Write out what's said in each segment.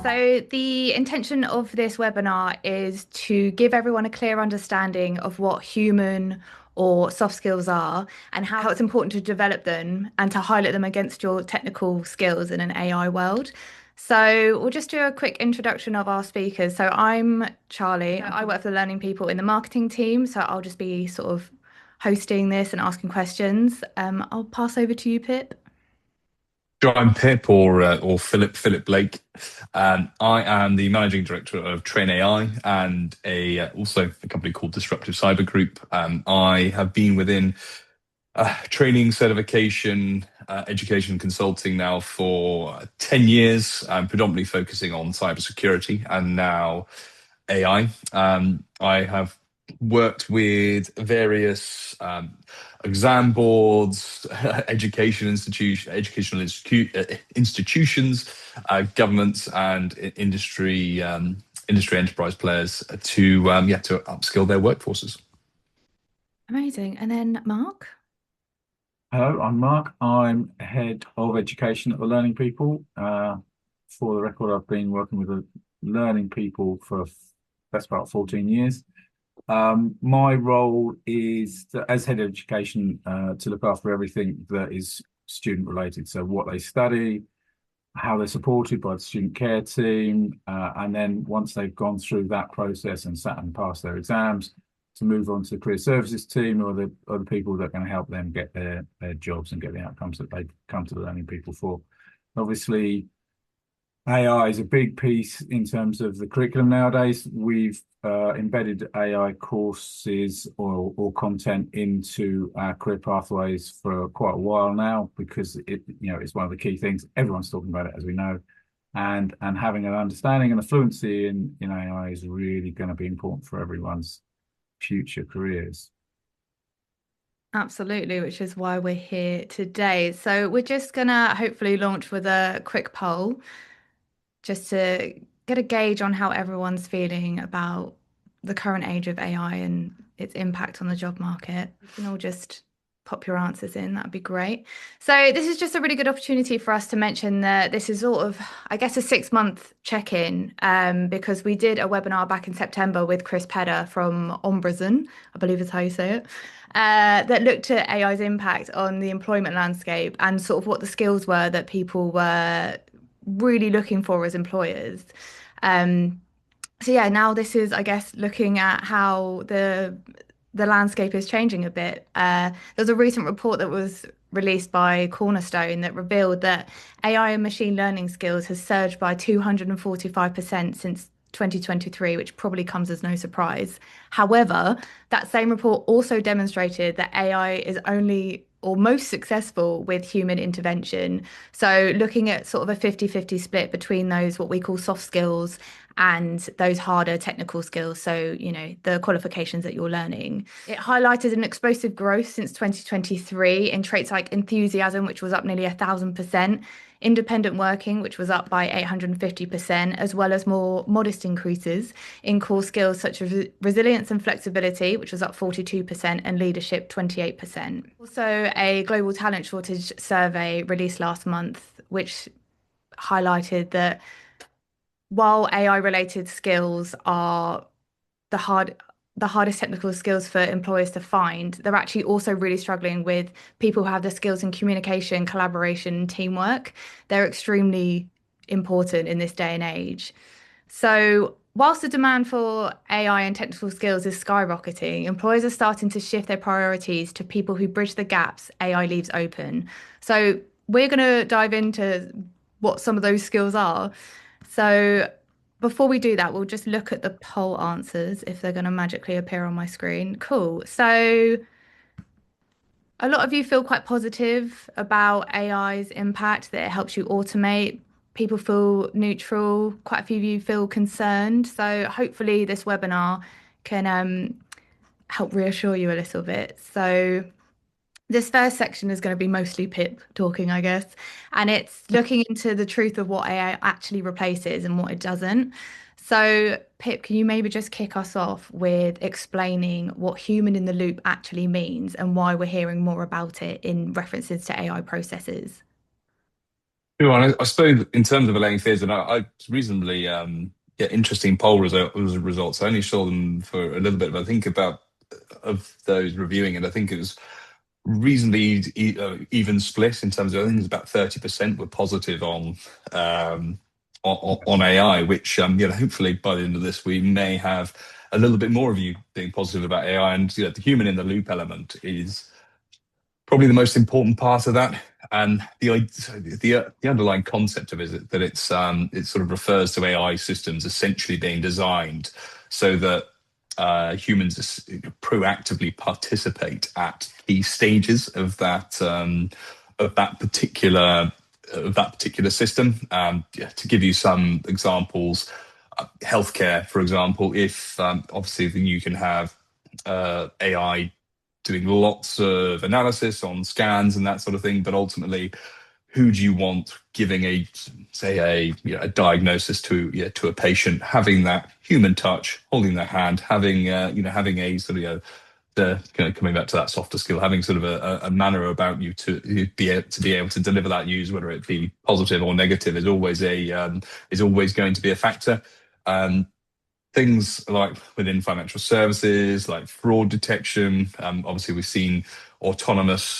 So, the intention of this webinar is to give everyone a clear understanding of what human or soft skills are and how it's important to develop them and to highlight them against your technical skills in an AI world. So, we'll just do a quick introduction of our speakers. So, I'm Charlie. I work for the learning people in the marketing team. So, I'll just be sort of hosting this and asking questions. I'll pass over to you, Pip. Sure, I'm Pip or Philip Blake. I am the managing director of Train AI and also a company called Disruptive Cyber Group. I have been within training, certification, education, consulting now for 10 years, predominantly focusing on cybersecurity and now AI. I have worked with various exam boards, institutions, governments, and industry enterprise players to upskill their workforces. Amazing. And then Mark. Hello, I'm Mark. I'm Head of Education at the Learning People. For the record, I've been working with the Learning People for best part 14 years. My role is as Head of Education to look after everything that is student related. So what they study, how they're supported by the student care team, and then once they've gone through that process and sat and passed their exams, to move on to the career services team or the other people that are going to help them get their jobs and get the outcomes that they've come to the Learning People for. Obviously, AI is a big piece in terms of the curriculum nowadays. We've embedded AI courses or content into our career pathways for quite a while now because it's one of the key things. Everyone's talking about it, as we know, and having an understanding and a fluency in AI is really going to be important for everyone's future careers. Absolutely, which is why we're here today. So we're just gonna hopefully launch with a quick poll just to get a gauge on how everyone's feeling about the current age of AI and its impact on the job market. You can all just pop your answers in, that'd be great. So this is just a really good opportunity for us to mention that this is sort of, I guess, a 6-month check-in because we did a webinar back in September with Chris Pedder from Ombudsman, I believe is how you say it, that looked at AI's impact on the employment landscape and sort of what the skills were that people were really looking for as employers. So yeah, now this is, I guess, looking at how the landscape is changing a bit. There's a recent report that was released by Cornerstone that revealed that AI and machine learning skills has surged by 245% since 2023, which probably comes as no surprise. However, that same report also demonstrated that AI is only or most successful with human intervention. So looking at sort of a 50-50 split between those, what we call soft skills and those harder technical skills. So, the qualifications that you're learning. It highlighted an explosive growth since 2023 in traits like enthusiasm, which was up nearly 1,000%, independent working, which was up by 850%, as well as more modest increases in core skills such as resilience and flexibility, which was up 42%, and leadership 28%. Also, a global talent shortage survey released last month, which highlighted that while AI-related skills are the hardest technical skills for employers to find, they're actually also really struggling with people who have the skills in communication, collaboration, and teamwork. They're extremely important in this day and age. So whilst the demand for AI and technical skills is skyrocketing, employers are starting to shift their priorities to people who bridge the gaps AI leaves open. So we're going to dive into what some of those skills are. So before we do that, we'll just look at the poll answers if they're going to magically appear on my screen. Cool. So a lot of you feel quite positive about AI's impact, that it helps you automate. People feel neutral. Quite a few of you feel concerned. So hopefully this webinar can help reassure you a little bit. So this first section is going to be mostly Pip talking, I guess, and it's looking into the truth of what AI actually replaces and what it doesn't. So, Pip, can you maybe just kick us off with explaining what human in the loop actually means and why we're hearing more about it in references to AI processes? I suppose in terms of allaying fears, and I reasonably interesting poll results. I only saw them for a little bit, but I think about of those reviewing it, I think it was reasonably even split in terms of, I think it's about 30% were positive um, on AI, which hopefully by the end of this we may have a little bit more of you being positive about AI, and the human in the loop element is probably the most important part of that. And the underlying concept of it is that it sort of refers to AI systems essentially being designed so that humans proactively participate at key stages of that particular of that particular system. Yeah, to give you some examples, healthcare, for example, if obviously then you can have AI doing lots of analysis on scans and that sort of thing, but ultimately, who do you want giving a say a diagnosis to to a patient, having that human touch, holding their hand, having having a sort of the coming back to that softer skill, having sort of a manner about you to be able to deliver that news, whether it be positive or negative, is always going to be a factor. Um, Things like within financial services, like fraud detection. Obviously, we've seen autonomous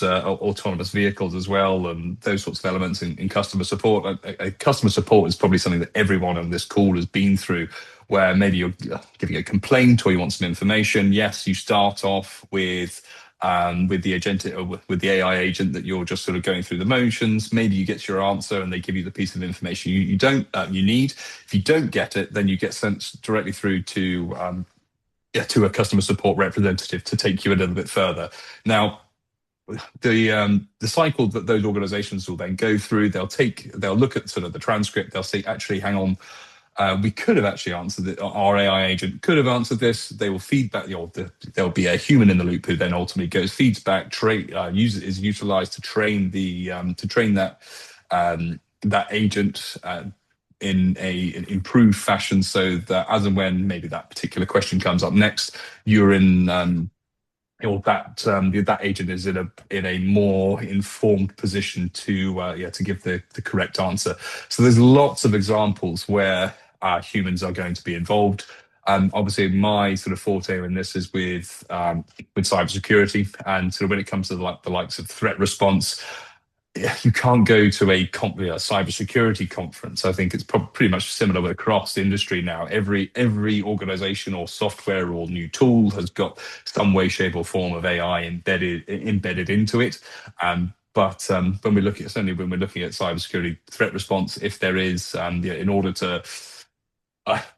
vehicles as well, and those sorts of elements in customer support. Customer support is probably something that everyone on this call has been through, where maybe you're giving a complaint or you want some information. Yes, you start off with the agentic or with the AI agent that you're just sort of going through the motions. Maybe you get your answer and they give you the piece of information you don't you need. If you don't get it, then you get sent directly through to a customer support representative to take you a little bit further. Now, the cycle that those organizations will then go through, they'll look at sort of the transcript, they'll say, actually, hang on, we could have actually answered it. Our AI agent could have answered this. They will feedback. There'll be a human in the loop who then ultimately feeds back, is utilized to train that agent in an improved fashion, so that as and when maybe that particular question comes up next, you're in or that agent is in a more informed position to give the correct answer. So there's lots of examples where humans are going to be involved. Obviously, my sort of forte in this is with cybersecurity, and sort of when it comes to the likes of threat response, you can't go to a cybersecurity conference. I think it's pretty much similar across the industry now. Every organization or software or new tool has got some way, shape, or form of AI embedded into it. But when we look at certainly when we're looking at cybersecurity threat response, if there is, in order to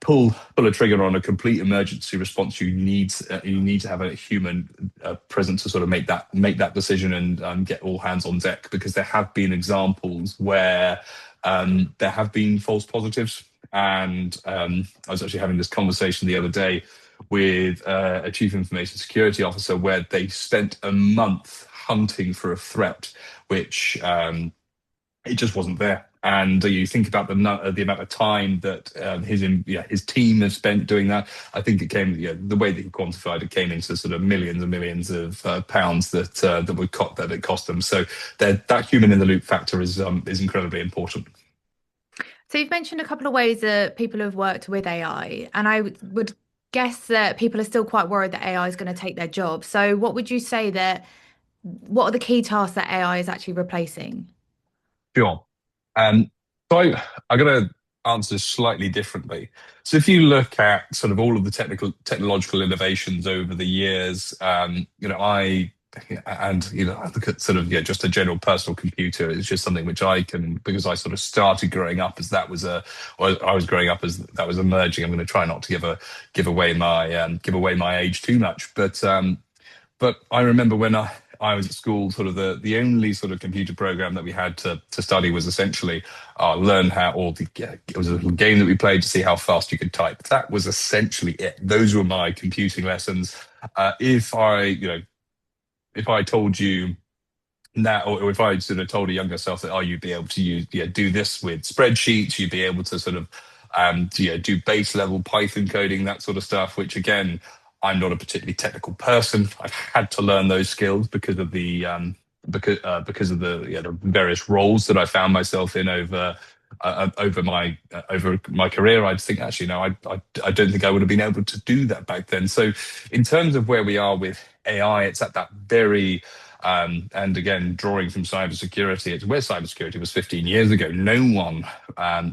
pull a trigger on a complete emergency response, you need to have a human present to sort of make that decision and get all hands on deck, because there have been examples where there have been false positives. And I was actually having this conversation the other day with a chief information security officer, where they spent a month hunting for a threat which it just wasn't there. And you think about the amount of time that his team have spent doing that. I think it came, the way that he quantified it came into sort of millions and millions of pounds that it cost them. So that human in the loop factor is incredibly important. So you've mentioned a couple of ways that people have worked with AI, and I would guess that people are still quite worried that AI is going to take their job. So what would you say what are the key tasks that AI is actually replacing? Sure. Um, so I'm going to answer slightly differently. So if you look at sort of all of the technological innovations over the years, I look at sort of just a general personal computer. It's just something which I can, because I sort of started growing up as or I was growing up as that was emerging. I'm going to try not to give away my age too much, but I remember when I was at school, sort of the only sort of computer program that we had to study was essentially learn how, it was a little game that we played to see how fast you could type. That was essentially it. Those were my computing lessons. If I told you now, or if I sort of told a younger self that, you'd be able to do this with spreadsheets, you'd be able to sort of do base level Python coding, that sort of stuff, which again, I'm not a particularly technical person. I've had to learn those skills because of because of the various roles that I found myself in over my career. I just think actually no, I don't think I would have been able to do that back then. So in terms of where we are with AI, it's at that very and again, drawing from cybersecurity, it's where cybersecurity was 15 years ago. No one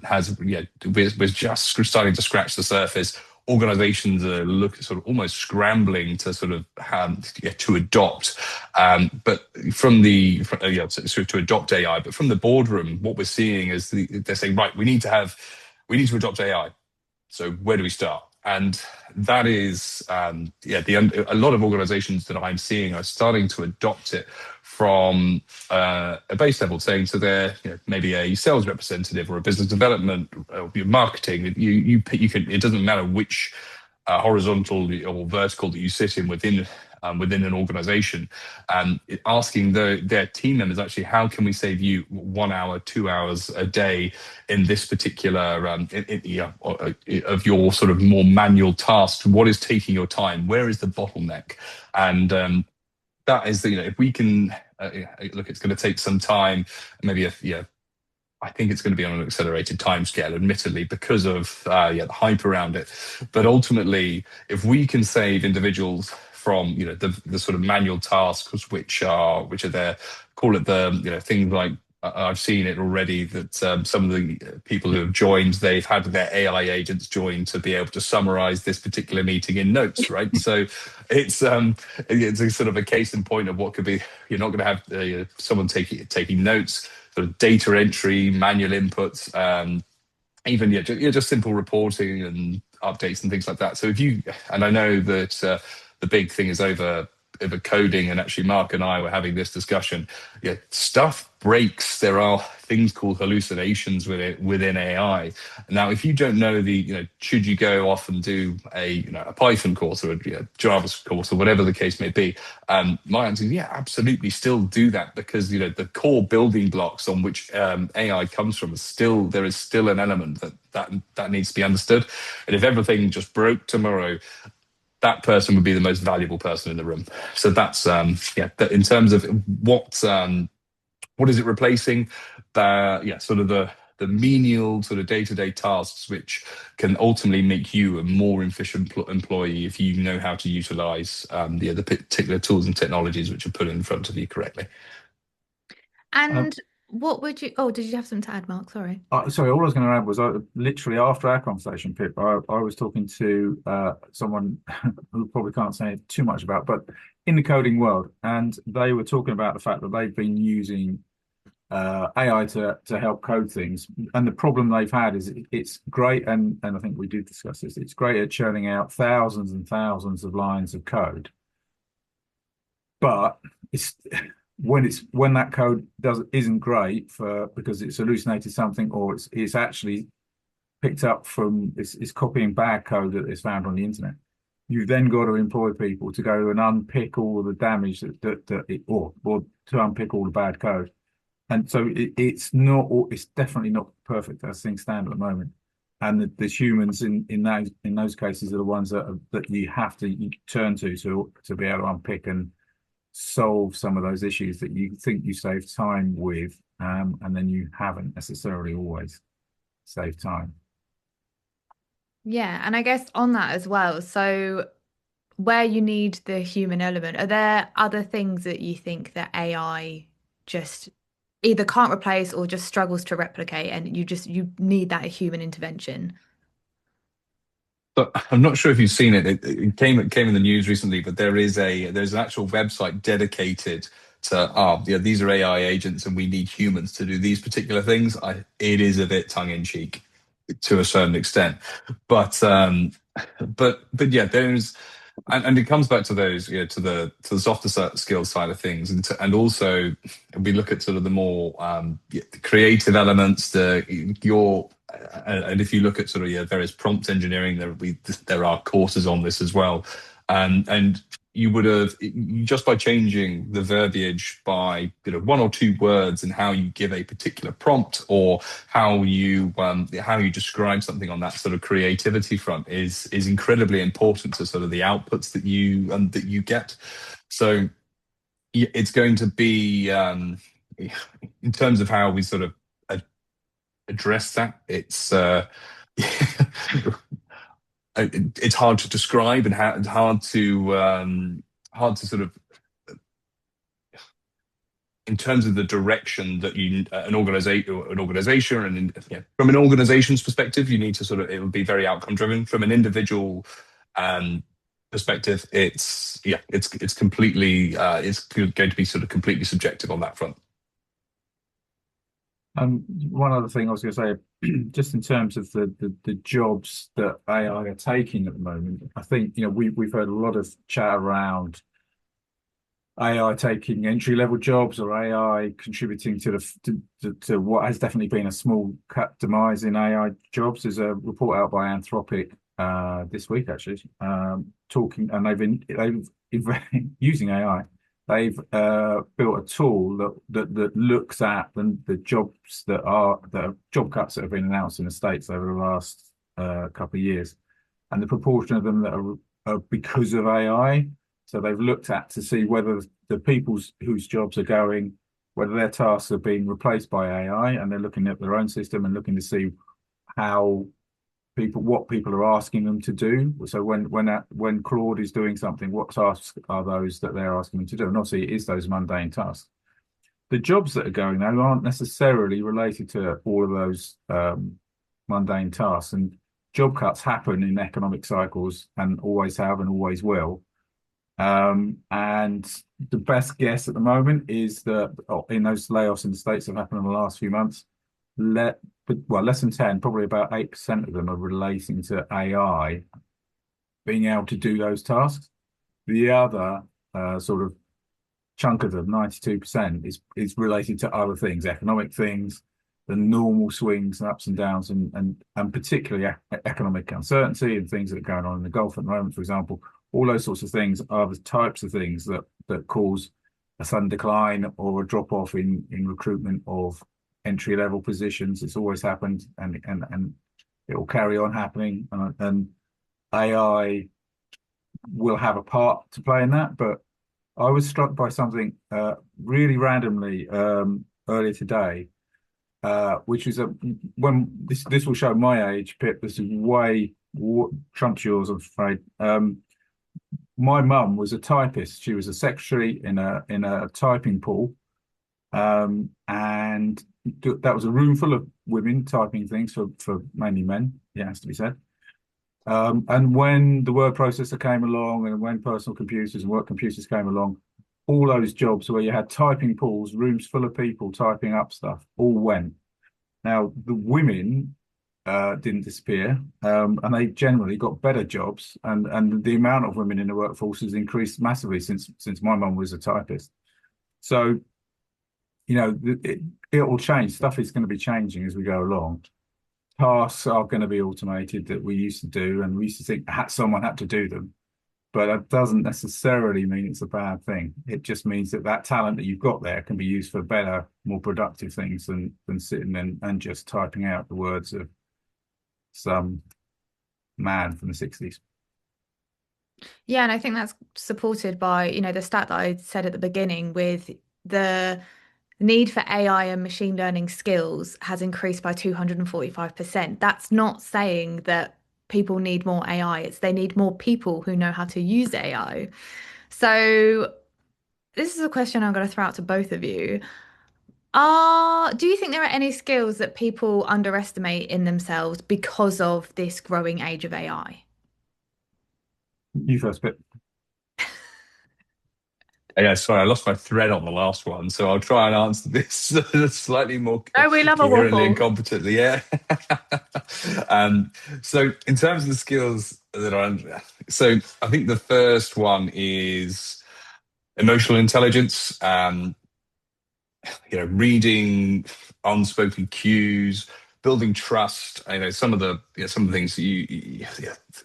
has, we're just starting to scratch the surface. Organizations are sort of almost scrambling to sort of to adopt, but to adopt AI. But from the boardroom, what we're seeing is they're saying, right, we need to adopt AI. So where do we start? And that is, a lot of organizations that I'm seeing are starting to adopt it from a base level, saying to their, maybe a sales representative or a business development or your marketing. You can. It doesn't matter which horizontal or vertical that you sit in within an organization, asking their team members actually, how can we save you 1 hour, 2 hours a day in this particular of your sort of more manual tasks? What is taking your time? Where is the bottleneck? And that is if we can look, it's going to take some time, maybe I think it's going to be on an accelerated timescale, admittedly, because of the hype around it. But ultimately, if we can save individuals from the sort of manual tasks, which are there, call it the things like I've seen it already that some of the people who have joined, they've had their AI agents join to be able to summarize this particular meeting in notes, right? So it's a sort of a case in point of what could be. You're not going to have someone taking notes, sort of data entry, manual inputs, even just simple reporting and updates and things like that. So and I know that the big thing is over coding, and actually Mark and I were having this discussion. Yeah, stuff breaks. There are things called hallucinations within AI. Now, if you don't know should you go off and do a Python course or a Java course or whatever the case may be? My answer is yeah, absolutely, still do that, because the core building blocks on which AI comes from there is still an element that needs to be understood. And if everything just broke tomorrow, that person would be the most valuable person in the room. So that's in terms of what is it replacing? Sort of the menial sort of day-to-day tasks, which can ultimately make you a more efficient employee if you know how to utilize the particular tools and technologies which are put in front of you correctly. Um, And what would you? Oh, did you have something to add, Mark? Sorry. Sorry, all I was going to add was literally after our conversation, Pip, I was talking to someone who probably can't say too much about, but in the coding world, and they were talking about the fact that they've been using AI to help code things, and the problem they've had is it's great, and I think we did discuss this. It's great at churning out thousands and thousands of lines of code, but it's when that code isn't great because it's hallucinated something, or it's actually picked up from it's copying bad code that is found on the internet. You've then got to employ people to go and unpick all of the damage or to unpick all the bad code. And so it's definitely not perfect as things stand at the moment. And the humans in those cases are the ones that you have to turn to be able to unpick and solve some of those issues that you think you save time with, and then you haven't necessarily always saved time. Yeah, and I guess on that as well. So where you need the human element, are there other things that you think that AI just either can't replace or just struggles to replicate, and you need that human intervention? But I'm not sure if you've seen it. It came in the news recently, but there's an actual website dedicated to these are AI agents and we need humans to do these particular things. It is a bit tongue in cheek to a certain extent, but yeah, and it comes back to those to the softer skills side of things, and also we look at sort of the more creative elements, and if you look at sort of various prompt engineering, there are courses on this as well, and you would have just by changing the verbiage by one or two words and how you give a particular prompt, or how you describe something on that sort of creativity front is incredibly important to sort of the outputs that you get. So it's going to be in terms of how we sort of address that. It's hard to describe and hard to sort of in terms of the direction that you an organization and from an organization's perspective, you need to sort of it would be very outcome driven. From an individual um, perspective, it's completely it's going to be sort of completely subjective on that front. One other thing I was going to say, just in terms of the jobs that AI are taking at the moment, I think we've heard a lot of chat around AI taking entry level jobs or AI contributing to what has definitely been a small cut demise in AI jobs. There's a report out by Anthropic this week actually, talking, and they've using AI. They've built a tool that looks at the jobs the job cuts that have been announced in the States over the last couple of years, and the proportion of them that are because of AI. So they've looked at to see whether the people whose jobs are going, whether their tasks are being replaced by AI, and they're looking at their own system and looking to see how what people are asking them to do. So when Claude is doing something, what tasks are those that they're asking them to do? And obviously, it is those mundane tasks. The jobs that are going now aren't necessarily related to all of those mundane tasks, and job cuts happen in economic cycles and always have and always will. And the best guess at the moment is that in those layoffs in the States that have happened in the last few months, less than 10, probably about 8% of them are relating to AI being able to do those tasks. The other sort of chunk of them, 92%, is related to other things, economic things, the normal swings and ups and downs, and particularly economic uncertainty and things that are going on in the Gulf at the moment, for example. All those sorts of things are the types of things that cause a sudden decline or a drop off in recruitment of entry level positions. It's always happened, and it will carry on happening. And AI will have a part to play in that. But I was struck by something really randomly earlier today, which is when this will show my age, Pip. This is way trumps yours, I'm afraid. My mum was a typist. She was a secretary in a typing pool, and that was a room full of women typing things for mainly men. It has to be said. And when the word processor came along, and when personal computers and work computers came along, all those jobs where you had typing pools, rooms full of people typing up stuff, all went. Now the women didn't disappear, and they generally got better jobs, and the amount of women in the workforce has increased massively since my mum was a typist. So, it will change. Stuff is going to be changing as we go along. Tasks are going to be automated that we used to do, and we used to think someone had to do them. But that doesn't necessarily mean it's a bad thing. It just means that talent that you've got there can be used for better, more productive things than sitting and just typing out the words of some man from the 60s. Yeah, and I think that's supported by, the stat that I said at the beginning with the need for AI and machine learning skills has increased by 245%. That's not saying that people need more AI, it's they need more people who know how to use AI. So this is a question I'm going to throw out to both of you. Do you think there are any skills that people underestimate in themselves because of this growing age of AI? You first, Pip. Yeah, sorry, I lost my thread on the last one, so I'll try and answer this slightly more Oh, we love a coherently and waffle. competently. Yeah. So in terms of the skills that are, so I think the first one is emotional intelligence. Reading unspoken cues, building trust. Some of the things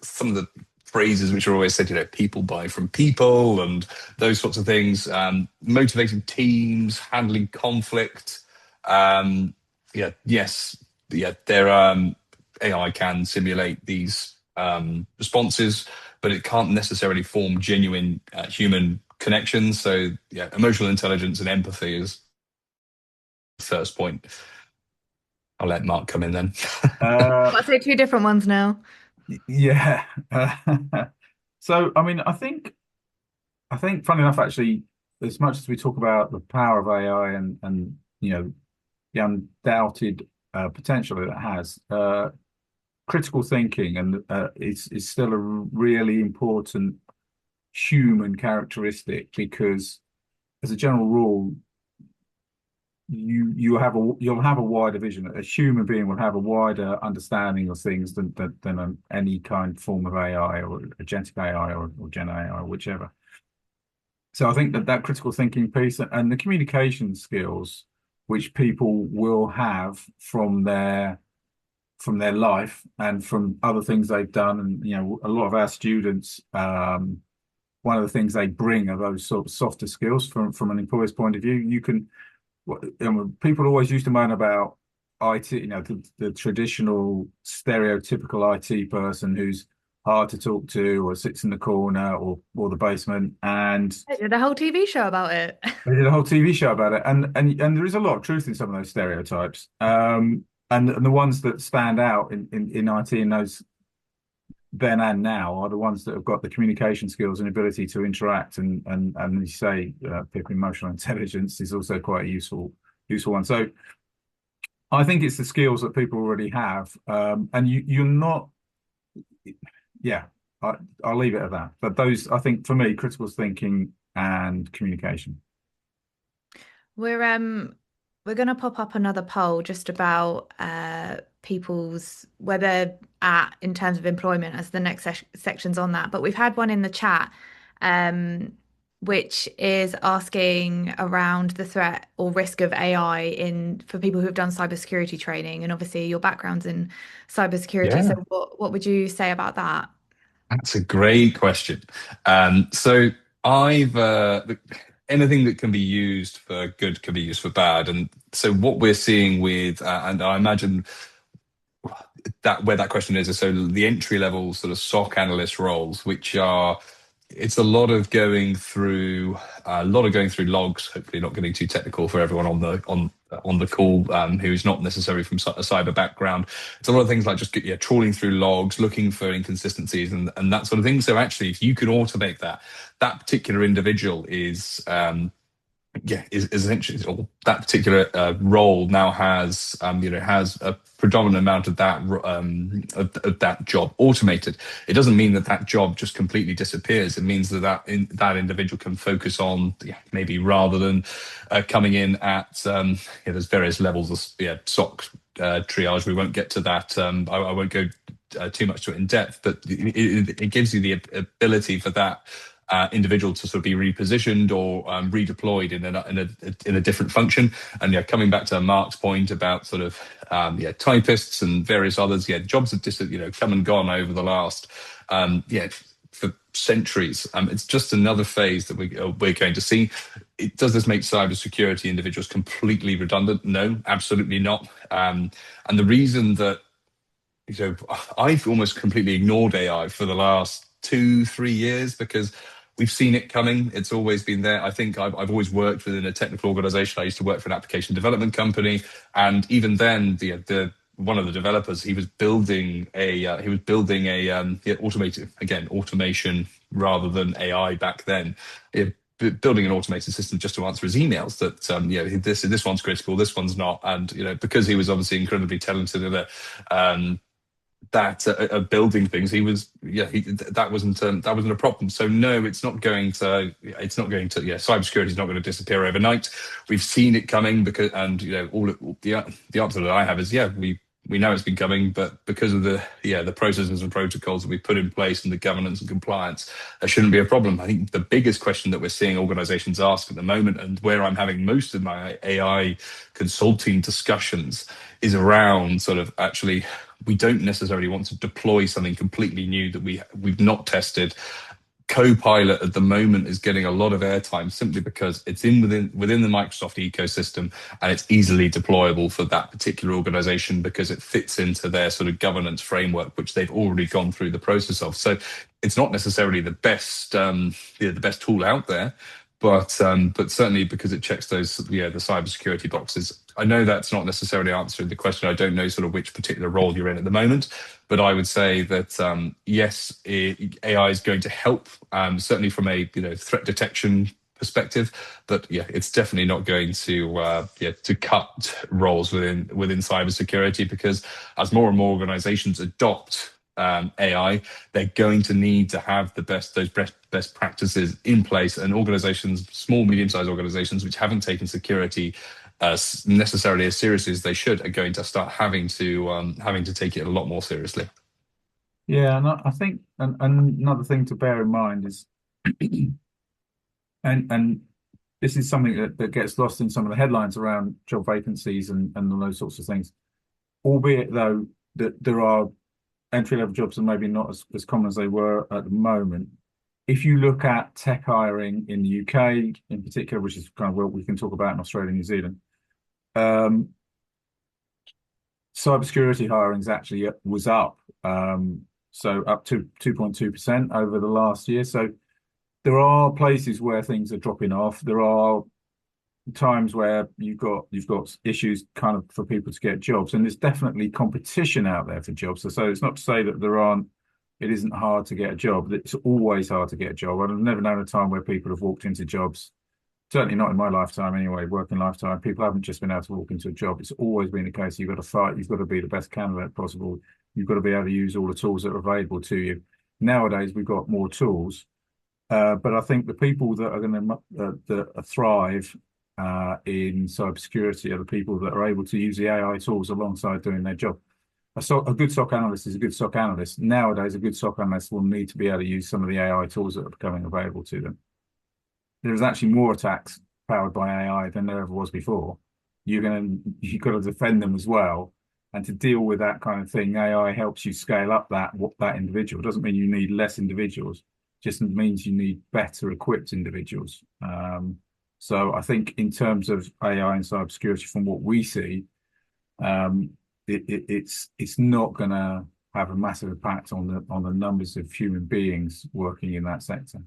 some of the phrases which are always said, people buy from people and those sorts of things. Motivating teams, handling conflict. Yes, there AI can simulate these responses, but it can't necessarily form genuine human connections. So yeah, emotional intelligence and empathy is the first point. I'll let Mark come in then. Uh, I'd say two different ones now. yeah. So, I mean, I think, funny enough, actually, as much as we talk about the power of AI and the undoubted potential that it has, critical thinking and is still a really important human characteristic because, as a general rule, you'll have a wider vision. A human being will have a wider understanding of things than any kind form of AI or agentic AI or Gen AI or whichever. So I think that critical thinking piece and the communication skills which people will have from their life and from other things they've done, and a lot of our students, one of the things they bring are those sort of softer skills from an employer's point of view. People always used to moan about IT, the traditional stereotypical IT person who's hard to talk to or sits in the corner or the basement. And I did a whole TV show about it. they did a whole TV show about it. And there is a lot of truth in some of those stereotypes. And the ones that stand out in IT in those then and now are the ones that have got the communication skills and ability to interact and you say Pip, emotional intelligence is also quite a useful one. So I think it's the skills that people already have, and you're not. Yeah, I'll leave it at that. But those, I think, for me, critical thinking and communication. We're gonna pop up another poll just about people's where they're at in terms of employment as the next section's on that. But we've had one in the chat, um, which is asking around the threat or risk of AI in for people who've done cybersecurity training, and obviously your background's in cybersecurity. So Yeah, what would you say about that? that's a great question. So I've anything that can be used for good can be used for bad, and so what we're seeing with, and I imagine that where that question is so the entry level sort of SOC analyst roles, which are it's a lot of going through logs. Hopefully, not getting too technical for everyone on the call who's not necessarily from a cyber background. It's a lot of things like just trawling through logs, looking for inconsistencies and that sort of thing. So actually, if you can automate that, that particular individual is essentially or that particular role now has a predominant amount of of that job automated. It doesn't mean that that job just completely disappears. It means that individual can focus on maybe rather than coming in at there's various levels of SOC triage. We won't get to that. I won't go too much to it in depth, but it gives you the ability for that individual to sort of be repositioned or redeployed in a different function. And coming back to Mark's point about sort of typists and various others, jobs have just come and gone over the last for centuries. It's just another phase that we're going to see. Does this make cybersecurity individuals completely redundant? No, absolutely not. And the reason that I've almost completely ignored AI for the last 2-3 years because we've seen it coming. It's always been there. I think I've always worked within a technical organization. I used to work for an application development company, and even then, the one of the developers he was building a automated automation rather than AI back then. Building an automated system just to answer his emails that this one's critical, this one's not, and because he was obviously incredibly talented at it. Building things that wasn't a problem. So no, cybersecurity is not going to disappear overnight. We've seen it coming because the answer that I have is we know it's been coming, but because of the processes and protocols that we put in place and the governance and compliance, there shouldn't be a problem. I think the biggest question that we're seeing organizations ask at the moment, and where I'm having most of my AI consulting discussions, is around sort of actually we don't necessarily want to deploy something completely new that we've not tested. Copilot at the moment is getting a lot of airtime simply because it's within the Microsoft ecosystem, and it's easily deployable for that particular organization because it fits into their sort of governance framework, which they've already gone through the process of. So it's not necessarily the best tool out there, but certainly because it checks those, yeah, the cybersecurity boxes. I know that's not necessarily answering the question. I don't know sort of which particular role you're in at the moment, but I would say that yes, AI is going to help, certainly from a threat detection perspective. But yeah, it's definitely not going to to cut roles within cybersecurity, because as more and more organizations adopt AI, they're going to need to have those best practices in place. And organizations, small, medium-sized organizations, which haven't taken security necessarily as seriously as they should, are going to start having to take it a lot more seriously. Yeah, and I think and another thing to bear in mind is, and this is something that gets lost in some of the headlines around job vacancies and those sorts of things. Albeit though that there are entry-level jobs that maybe not as common as they were at the moment. If you look at tech hiring in the UK in particular, which is kind of what we can talk about in Australia and New Zealand, um, cybersecurity hiring is actually was up, so up to 2.2% over the last year. So there are places where things are dropping off. There are times where you've got issues kind of for people to get jobs, and there's definitely competition out there for jobs. So it's not to say that it isn't hard to get a job. It's always hard to get a job. I've never known a time where people have walked into jobs, certainly not in my lifetime anyway, working lifetime. People haven't just been able to walk into a job. It's always been the case. You've got to fight. You've got to be the best candidate possible. You've got to be able to use all the tools that are available to you. Nowadays, we've got more tools. But I think the people that are going to thrive in cybersecurity are the people that are able to use the AI tools alongside doing their job. A good SOC analyst is a good SOC analyst. Nowadays, a good SOC analyst will need to be able to use some of the AI tools that are becoming available to them. There's actually more attacks powered by AI than there ever was before. You've got to defend them as well. And to deal with that kind of thing, AI helps you scale up that individual. It doesn't mean you need less individuals, just means you need better equipped individuals. So I think in terms of AI and cybersecurity, from what we see, it's not going to have a massive impact on the numbers of human beings working in that sector.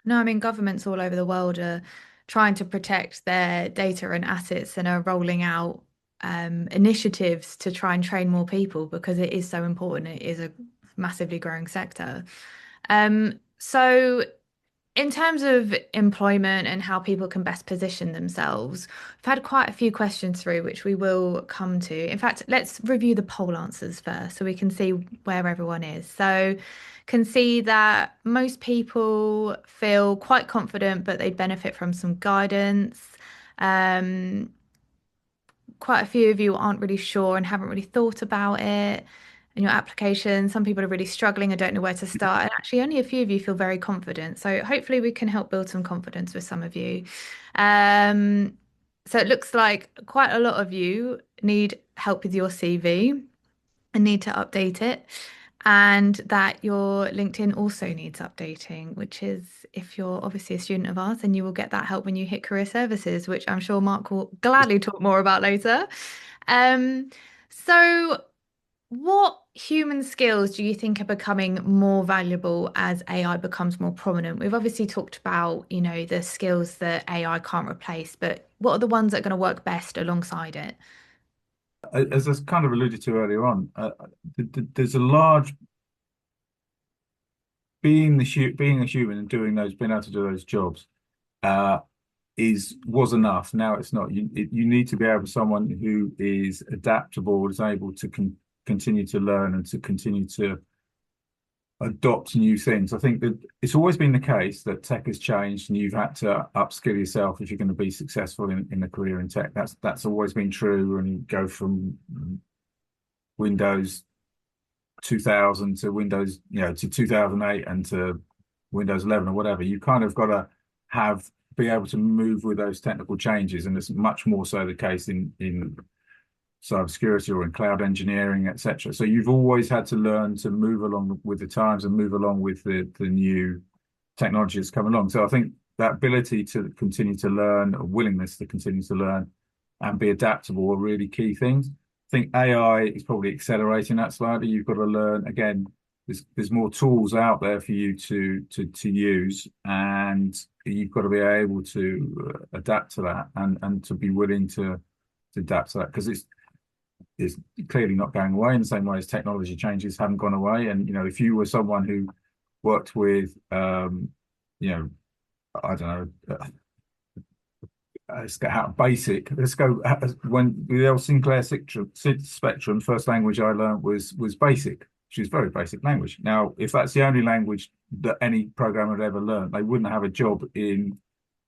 No, I mean, governments all over the world are trying to protect their data and assets and are rolling out initiatives to try and train more people because it is so important. It is a massively growing sector. So in terms of employment and how people can best position themselves, we've had quite a few questions through, which we will come to. In fact, let's review the poll answers first so we can see where everyone is. So, can see that most people feel quite confident, but they benefit from some guidance. Um, Quite a few of you aren't really sure and haven't really thought about it in your application. Some people are really struggling and don't know where to start. And actually, only a few of you feel very confident. So hopefully, we can help build some confidence with some of you. Um, so it looks like quite a lot of you need help with your CV and need to update it. And that your LinkedIn also needs updating, which is if you're obviously a student of ours, then you will get that help when you hit career services, which I'm sure Mark will gladly talk more about later. Um, so what human skills do you think are becoming more valuable as AI becomes more prominent? We've obviously talked about, the skills that AI can't replace, but what are the ones that are going to work best alongside it? As I kind of alluded to earlier on, there's a large being a human and being able to do those jobs uh, was enough. Now it's not. You need to be able to someone who is adaptable, is able to continue to learn and to continue to adopt new things. I think that it's always been the case that tech has changed and you've had to upskill yourself if you're going to be successful in a career in tech. That's always been true. And you go from Windows 2000 to Windows, to 2008 and to Windows 11 or whatever. You kind of got to be able to move with those technical changes, and it's much more so the case in cybersecurity or in cloud engineering, etc. So you've always had to learn to move along with the times and move along with the new technology that's come along. So I think that ability to continue to learn, a willingness to continue to learn and be adaptable are really key things. I think AI is probably accelerating that slightly. You've got to learn again. There's more tools out there for you to use, and you've got to be able to adapt to that and to be willing to adapt to that because it's clearly not going away in the same way as technology changes haven't gone away. And if you were someone who worked with you know I don't know let's go out basic. Let's go when the old Sinclair Spectrum. First language I learned was Basic, which is very basic language. Now, if that's the only language that any programmer had ever learned, they wouldn't have a job in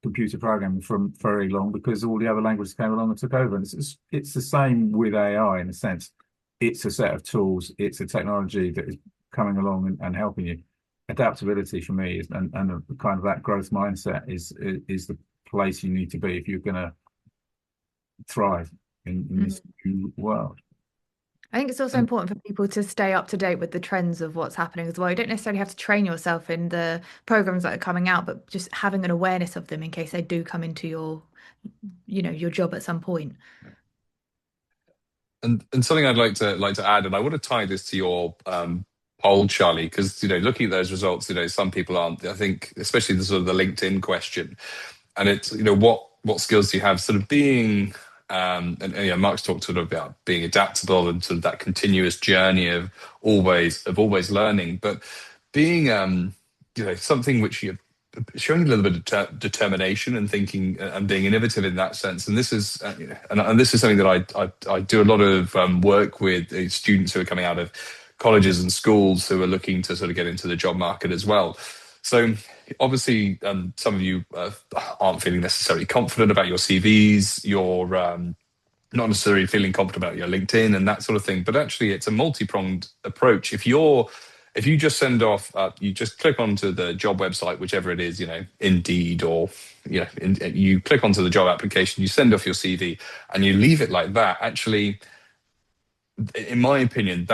computer programming from very long because all the other languages came along and took over. And it's the same with AI in a sense. It's a set of tools. It's a technology that is coming along and helping you. Adaptability for me is, and kind of that growth mindset is the place you need to be if you're going to thrive in this new world. I think it's also important for people to stay up to date with the trends of what's happening as well. You don't necessarily have to train yourself in the programs that are coming out, but just having an awareness of them in case they do come into your job at some point. And something I'd like to add, and I want to tie this to your poll, Charlie, because looking at those results, some people aren't. I think especially the sort of the LinkedIn question, and it's what skills do you have? Sort of being and Mark's talked sort of about being adaptable and sort of that continuous journey of always learning, but being something which you're showing a little bit of determination and thinking and being innovative in that sense. And this is and this is something that I do a lot of work with students who are coming out of colleges and schools who are looking to sort of get into the job market as well. So obviously, some of you aren't feeling necessarily confident about your CVs. You're not necessarily feeling confident about your LinkedIn and that sort of thing. But actually, it's a multi-pronged approach. If you just send off, you just click onto the job website, whichever it is, Indeed or you click onto the job application, you send off your CV, and you leave it like that. Actually, in my opinion,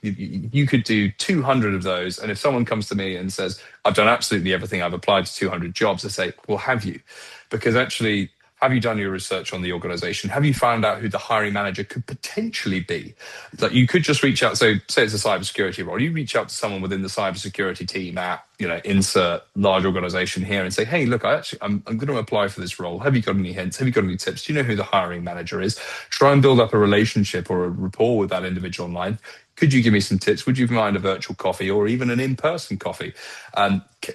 you could do 200 of those. And if someone comes to me and says, I've done absolutely everything, I've applied to 200 jobs, I say, well, have you? Because actually, have you done your research on the organization? Have you found out who the hiring manager could potentially be? Like you could just reach out. So say it's a cybersecurity role. You reach out to someone within the cybersecurity team at, insert large organization here and say, hey, look, I'm going to apply for this role. Have you got any hints? Have you got any tips? Do you know who the hiring manager is? Try and build up a relationship or a rapport with that individual online. Could you give me some tips? Would you mind a virtual coffee or even an in-person coffee?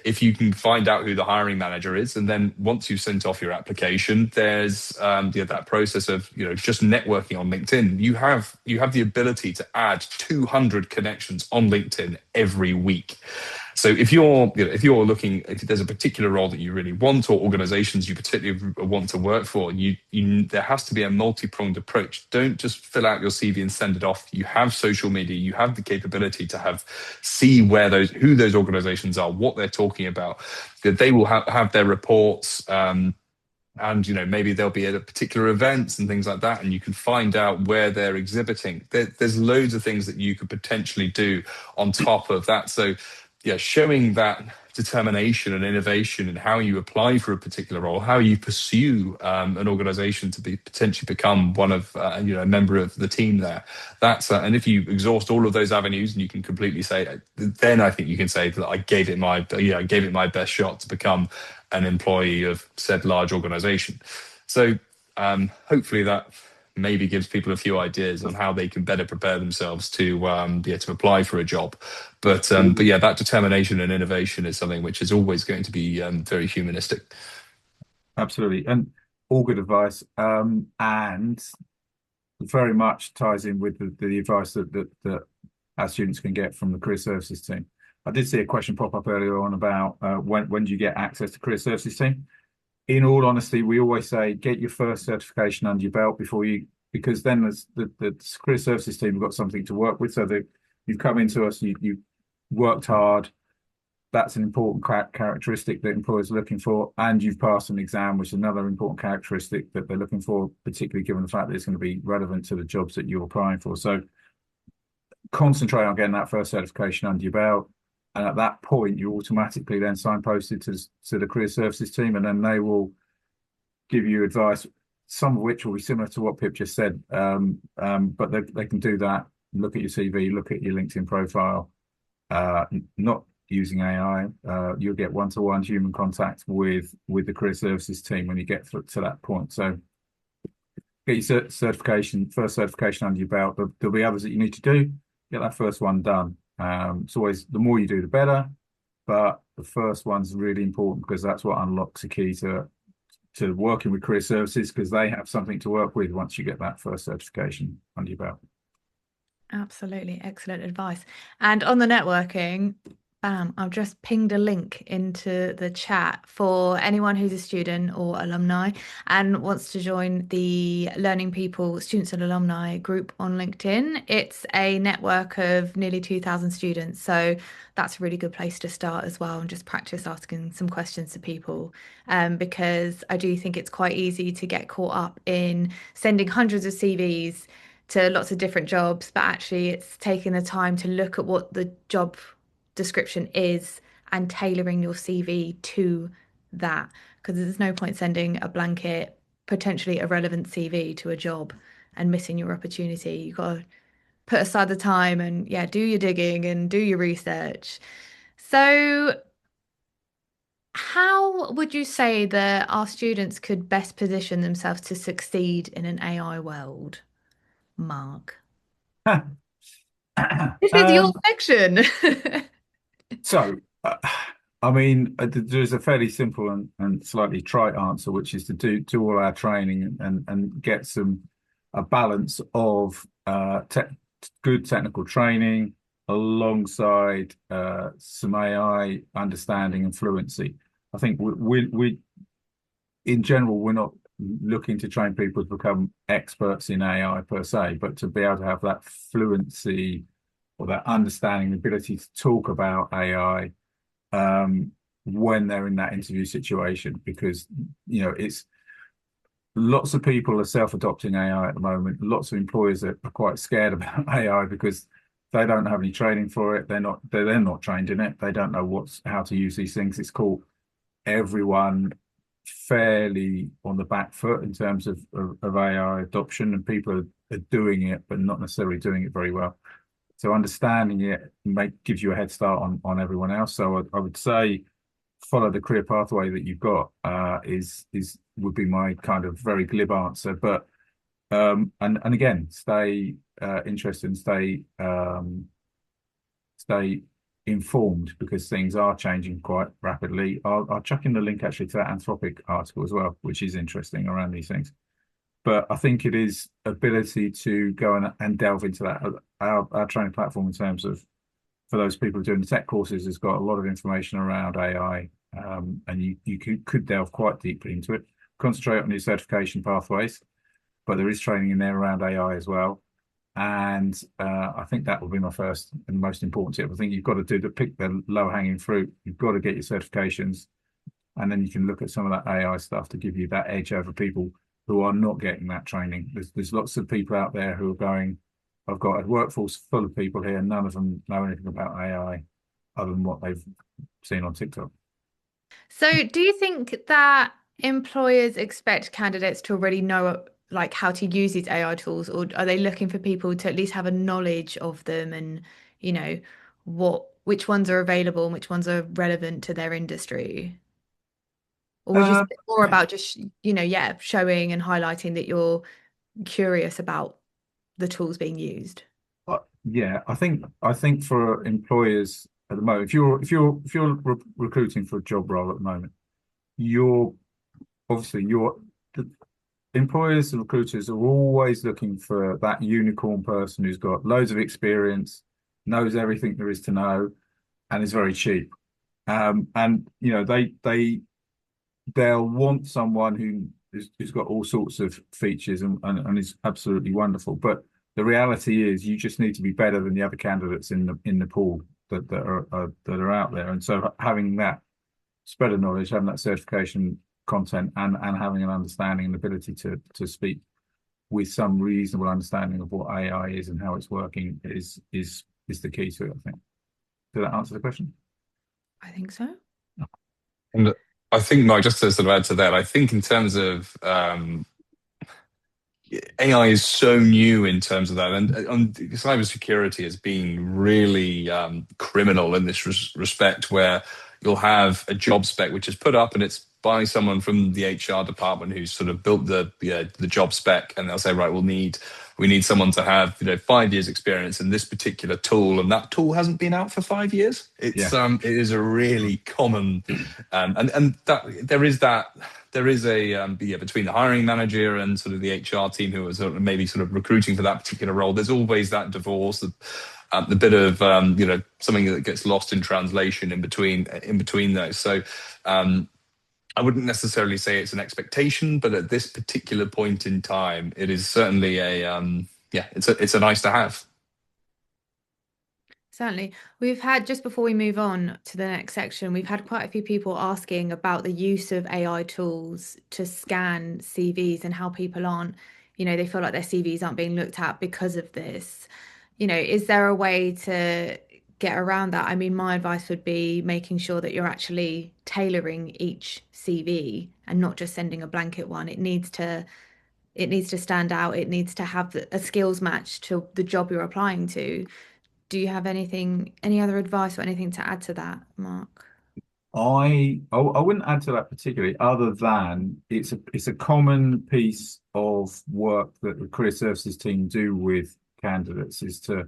If you can find out who the hiring manager is, and then once you've sent off your application, there's that process of just networking on LinkedIn. You have the ability to add 200 connections on LinkedIn every week. So if you're looking, if there's a particular role that you really want or organizations you particularly want to work for, there has to be a multi-pronged approach. Don't just fill out your CV and send it off. You have social media, you have the capability to see who those organizations are, what they're talking about. They will have their reports. And maybe they'll be at particular events and things like that, and you can find out where they're exhibiting. There's loads of things that you could potentially do on top of that. So yeah, showing that determination and innovation in how you apply for a particular role, how you pursue an organization to potentially become one of a member of the team there. And if you exhaust all of those avenues and you can completely say, then I think you can say that I gave it my best shot to become an employee of said large organization. So hopefully that maybe gives people a few ideas on how they can better prepare themselves to apply for a job. But yeah, that determination and innovation is something which is always going to be very humanistic. Absolutely, and all good advice, and very much ties in with the advice that our students can get from the career services team. I did see a question pop up earlier on about when do you get access to career services team? In all honesty, we always say get your first certification under your belt because then the career services team have got something to work with. So that you've come into us, you worked hard, that's an important characteristic that employers are looking for, and you've passed an exam, which is another important characteristic that they're looking for, particularly given the fact that it's going to be relevant to the jobs that you're applying for. So concentrate on getting that first certification under your belt. And at that point, you automatically then signposted to the career services team, and then they will give you advice, some of which will be similar to what Pip just said. But they can do that, look at your CV, look at your LinkedIn profile, not using AI. You'll get one-to-one human contact with the career services team when you get to that point. So get your certification, first certification under your belt. There'll be others that you need to do. Get that first one done. It's always, the more you do, the better. But the first one's really important because that's what unlocks the key to working with career services, because they have something to work with once you get that first certification under your belt. Absolutely. Excellent advice. And on the networking, bam, I've just pinged a link into the chat for anyone who's a student or alumni and wants to join the Learning People Students and Alumni group on LinkedIn. It's a network of nearly 2,000 students. So that's a really good place to start as well, and just practice asking some questions to people. Because I do think it's quite easy to get caught up in sending hundreds of CVs to lots of different jobs, but actually it's taking the time to look at what the job description is and tailoring your CV to that. Because there's no point sending a blanket, potentially irrelevant CV to a job and missing your opportunity. You've got to put aside the time and, yeah, do your digging and do your research. So, how would you say that our students could best position themselves to succeed in an AI world, Mark? This is your Um, section. so, I mean, there's a fairly simple and slightly trite answer, which is to do all our training and get a balance of good technical training alongside some AI understanding and fluency. I think we in general, we're not looking to train people to become experts in AI per se, but to be able to have that fluency or that understanding, the ability to talk about AI when they're in that interview situation. Because, it's lots of people are self-adopting AI at the moment. Lots of employers are quite scared about AI because they don't have any training for it. They're not trained in it. They don't know how to use these things. It's caught everyone fairly on the back foot in terms of AI adoption, and people are doing it, but not necessarily doing it very well. So understanding it gives you a head start on everyone else. So I would say follow the career pathway that you've got would be my kind of very glib answer. But and again, stay interested and stay informed, because things are changing quite rapidly. I'll chuck in the link actually to that Anthropic article as well, which is interesting around these things. But I think it is ability to go and delve into that. Our training platform, in terms of, for those people doing the tech courses, has got a lot of information around AI, and you could delve quite deeply into it. Concentrate on your certification pathways, but there is training in there around AI as well. And I think that will be my first and most important tip. I think you've got to pick the low hanging fruit. You've got to get your certifications, and then you can look at some of that AI stuff to give you that edge over people who are not getting that training. There's lots of people out there who are going, I've got a workforce full of people here, none of them know anything about AI other than what they've seen on TikTok. So, do you think that employers expect candidates to already know like how to use these AI tools, or are they looking for people to at least have a knowledge of them and, you know, which ones are available and which ones are relevant to their industry? Or would you say Um, it's more about just, yeah, showing and highlighting that you're curious about the tools being used? yeah, I think for employers at the moment, if you're recruiting for a job role at the moment, you're obviously the employers and recruiters are always looking for that unicorn person who's got loads of experience, knows everything there is to know, and is very cheap. And they'll want someone who's got all sorts of features and is absolutely wonderful. But the reality is, you just need to be better than the other candidates in the pool. that are out there. And so having that spread of knowledge, having that certification content, and having an understanding and ability to speak with some reasonable understanding of what AI is and how it's working is the key to it, I think. Did that answer the question? I think so. And I think, Mike, just to sort of add to that, I think in terms of AI is so new in terms of that, and cybersecurity has been really criminal in this respect, where you'll have a job spec which is put up and it's by someone from the HR department who's sort of built the job spec, and they'll say, right, we need someone to have 5 years experience in this particular tool, and that tool hasn't been out for 5 years. Yeah. It is a really common, and that there is that. There is a between the hiring manager and sort of the HR team who are sort of maybe sort of recruiting for that particular role. There's always that divorce, the bit of something that gets lost in translation in between those. So I wouldn't necessarily say it's an expectation, but at this particular point in time, it is certainly it's a nice to have. Certainly. We've had, just before we move on to the next section, we've had quite a few people asking about the use of AI tools to scan CVs and how people aren't, they feel like their CVs aren't being looked at because of this. Is there a way to get around that? I mean, my advice would be making sure that you're actually tailoring each CV and not just sending a blanket one. It needs to stand out. It needs to have a skills match to the job you're applying to. Do you have any other advice or anything to add to that, Mark? I wouldn't add to that particularly, other than it's a common piece of work that the career services team do with candidates is to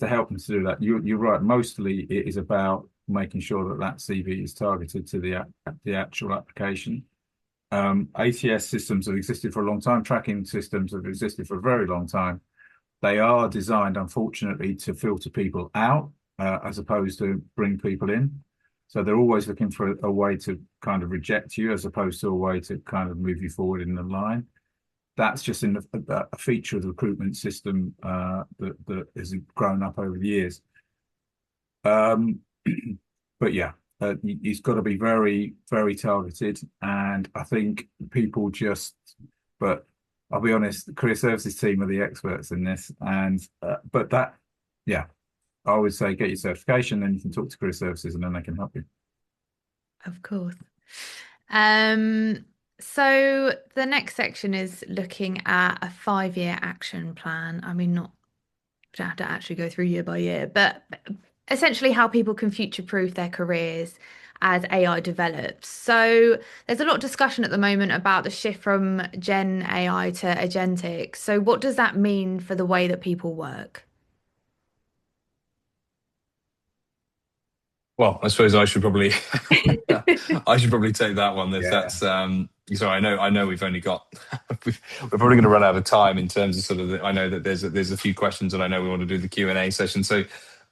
help them to do that. You're right. Mostly it is about making sure that that CV is targeted to the actual application. ATS systems have existed for a long time. Tracking systems have existed for a very long time. They are designed, unfortunately, to filter people out as opposed to bring people in. So they're always looking for a way to kind of reject you as opposed to a way to kind of move you forward in the line. That's just a feature of the recruitment system that has grown up over the years. But yeah, it's got to be very, very targeted. And I think people but I'll be honest, the career services team are the experts in this. Yeah, I would say get your certification, then you can talk to career services and then they can help you. Of course. So the next section is looking at a 5-year action plan. I mean, don't have to actually go through year by year, but essentially how people can future-proof their careers as AI develops. So there's a lot of discussion at the moment about the shift from Gen AI to Agentic. So what does that mean for the way that people work? Well, I suppose I should probably I should probably take that one. If Yeah. that's sorry, I know we've only got we're probably going to run out of time in terms of sort of I know that there's a few questions and I know we want to do the Q&A session. So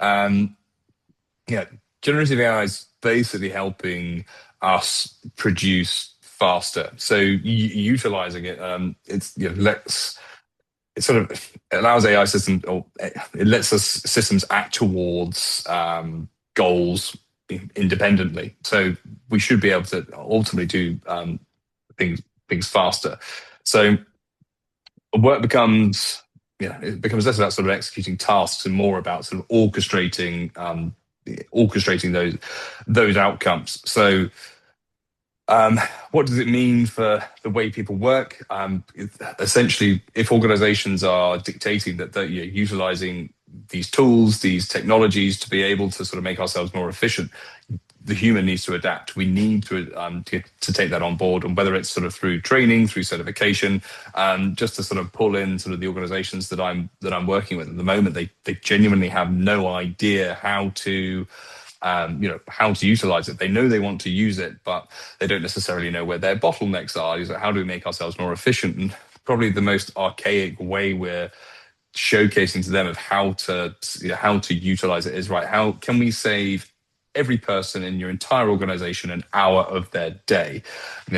yeah, generative AI is basically helping us produce faster. So utilizing it, it sort of allows AI systems, or it lets us systems act towards goals independently. So we should be able to ultimately do things faster. So work becomes it becomes less about sort of executing tasks and more about sort of orchestrating those outcomes. So what does it mean for the way people work? Essentially, if organizations are dictating that they're utilizing these tools, these technologies to be able to sort of make ourselves more efficient, the human needs to adapt. We need to take that on board, and whether it's sort of through training, through certification, just to sort of pull in sort of the organizations that I'm working with at the moment. They genuinely have no idea how to how to utilize it. They know they want to use it, but they don't necessarily know where their bottlenecks are. Is how do we make ourselves more efficient? And probably the most archaic way we're showcasing to them of how to utilize it is, right, how can we save every person in your entire organization an hour of their day?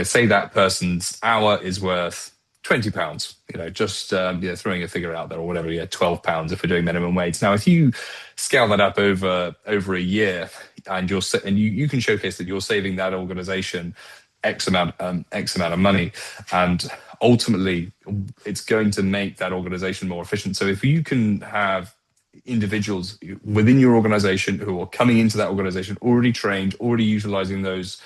Say that person's hour is worth £20, just throwing a figure out there, or whatever, £12 if we're doing minimum wage. Now, if you scale that up over a year, and you can showcase that you're saving that organization X amount of money, and ultimately it's going to make that organization more efficient. So if you can have individuals within your organization who are coming into that organization already trained, already utilizing those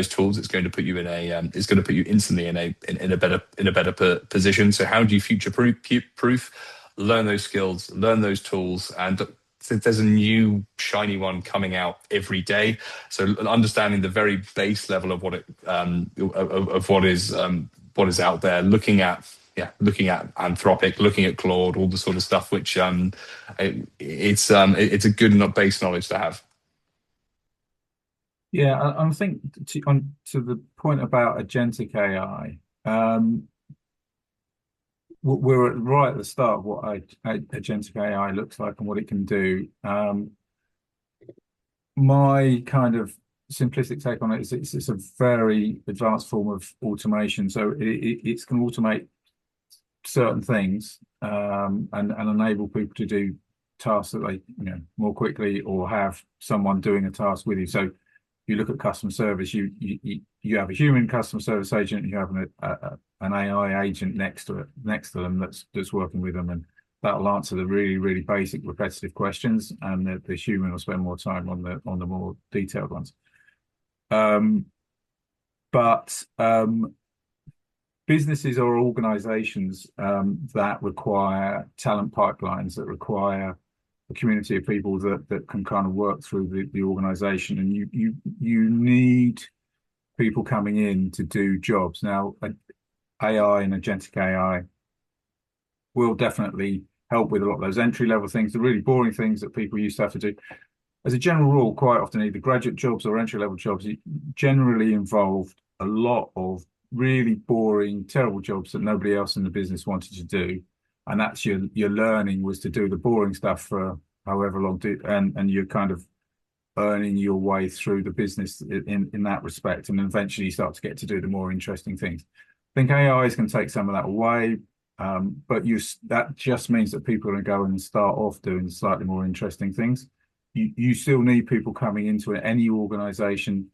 tools, it's going to put you it's going to put you instantly in a better position. So how do you future proof, learn those skills, learn those tools, and there's a new shiny one coming out every day. So understanding the very base level of what is out there, looking at Anthropic, looking at Claude, all the sort of stuff, which it's a good base knowledge to have. Yeah, I think to the point about agentic AI, we're right at the start of what agentic AI looks like and what it can do. My kind of simplistic take on it is it's a very advanced form of automation. So it's going to automate certain things and enable people to do tasks that they more quickly, or have someone doing a task with you. So you look at customer service, you have a human customer service agent, you have an AI agent next to them that's working with them, and that'll answer the really, really basic repetitive questions, and the human will spend more time on the more detailed ones. But businesses or organizations that require talent pipelines, that require a community of people that can kind of work through the organization, and you need people coming in to do jobs. Now, AI and agentic AI will definitely help with a lot of those entry level things, the really boring things that people used to have to do. As a general rule, quite often either graduate jobs or entry level jobs generally involved a lot of really boring, terrible jobs that nobody else in the business wanted to do. And that's your learning was to do the boring stuff for however long, and you're kind of earning your way through the business in that respect. And eventually you start to get to do the more interesting things. I think AI is going to take some of that away. But that just means that people are going to go and start off doing slightly more interesting things. You still need people coming into any organization.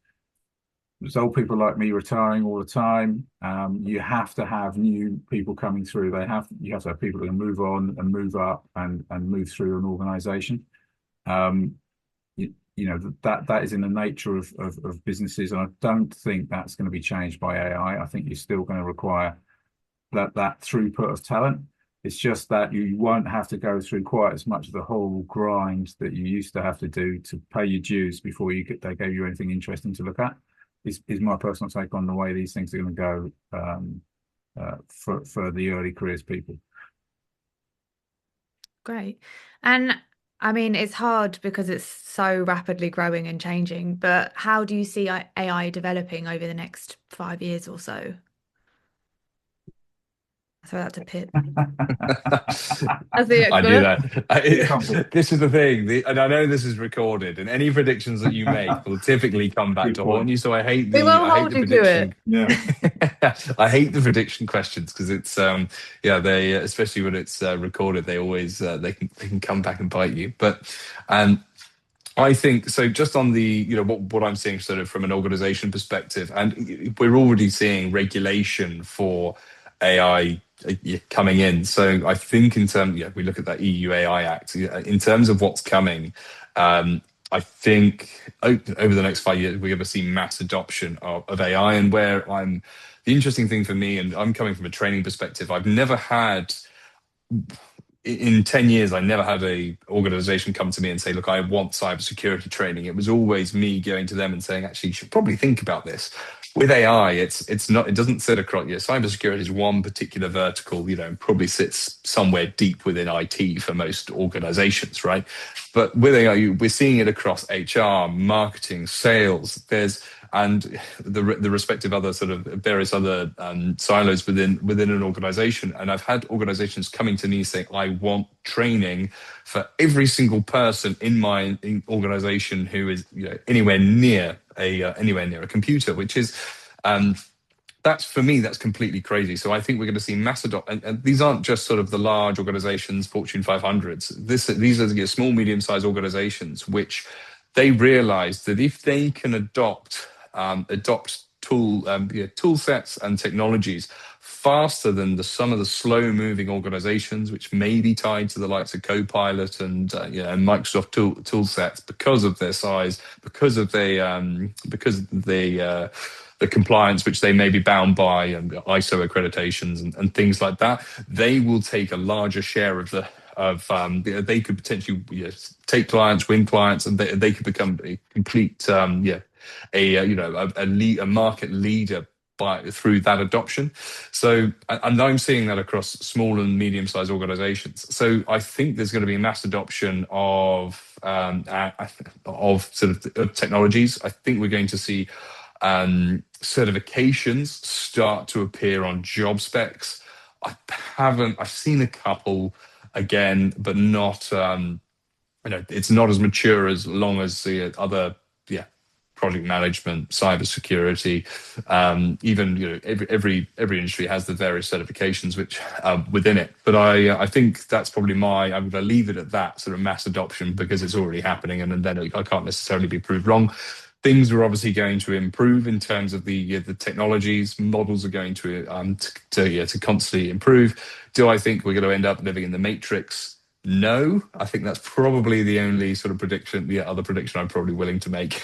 There's old people like me retiring all the time. You have to have new people coming through. You have to have people that can move on and move up and move through an organization. That is in the nature of businesses, and I don't think that's going to be changed by AI. I think you're still going to require that throughput of talent. It's just that you won't have to go through quite as much of the whole grind that you used to have to do to pay your dues before they gave you anything interesting to look at. Is my personal take on the way these things are going to go for the early careers people. Great. And I mean, it's hard because it's so rapidly growing and changing, but how do you see AI developing over the next 5 years or so? I throw that to Pip. I do that. This is the thing, and I know this is recorded, and any predictions that you make will typically come back to haunt you. So I hate the prediction. Yeah. I hate the prediction questions because it's they, especially when it's recorded, they always they can come back and bite you. But I think so. Just on the what I'm seeing sort of from an organization perspective, and we're already seeing regulation for AI coming in. So I think in terms, we look at that EU AI Act. In terms of what's coming, I think over the next 5 years we're going to see mass adoption of AI. And the interesting thing for me, and I'm coming from a training perspective, I've never had. In 10 years, I never had a organization come to me and say, look, I want cybersecurity training. It was always me going to them and saying, actually, you should probably think about this. With AI, it doesn't sit across. Cybersecurity is one particular vertical, probably sits somewhere deep within IT for most organizations, right? But with AI, we're seeing it across HR, marketing, sales. And the respective other sort of various other silos within an organization. And I've had organizations coming to me saying, I want training for every single person in my organization who is anywhere near a computer, which is that's for me, that's completely crazy. So I think we're going to see mass adopt, and these aren't just sort of the large organizations, Fortune 500s. These are the small, medium-sized organizations which they realize that if they can adopt tool sets and technologies faster than some of the slow-moving organizations, which may be tied to the likes of Copilot and Microsoft tool sets because of their size, because the compliance which they may be bound by and ISO accreditations and things like that, they will take a larger share of they could potentially take clients, win clients, and they could become a complete a market leader through that adoption. So, and I'm seeing that across small and medium-sized organizations. So I think there's going to be mass adoption of technologies. I think we're going to see certifications start to appear on job specs. I've seen a couple again, but not, it's not as mature as long as the other, project management, cybersecurity, even, every industry has the various certifications which within it. But I think that's probably I'm going to leave it at that sort of mass adoption because it's already happening, and then I can't necessarily be proved wrong. Things are obviously going to improve in terms of the technologies. Models are going to constantly improve. Do I think we're going to end up living in the Matrix? No, I think that's probably the only sort of prediction, the other prediction I'm probably willing to make.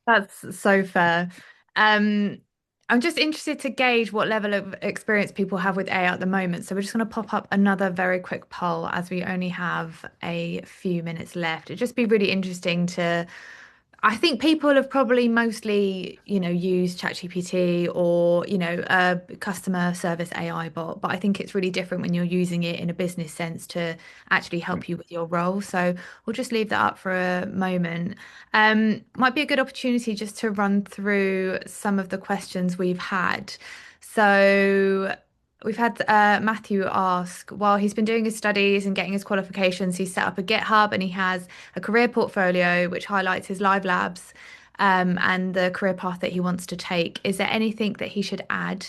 That's so fair. Um, I'm just interested to gauge what level of experience people have with AI at the moment. So we're just going to pop up another very quick poll as we only have a few minutes left. It'd just be really interesting to I think people have probably mostly, used ChatGPT or, a customer service AI bot, but I think it's really different when you're using it in a business sense to actually help you with your role. So we'll just leave that up for a moment. Might be a good opportunity just to run through some of the questions we've had. So we've had Matthew ask, while he's been doing his studies and getting his qualifications, he's set up a GitHub and he has a career portfolio which highlights his live labs and the career path that he wants to take. Is there anything that he should add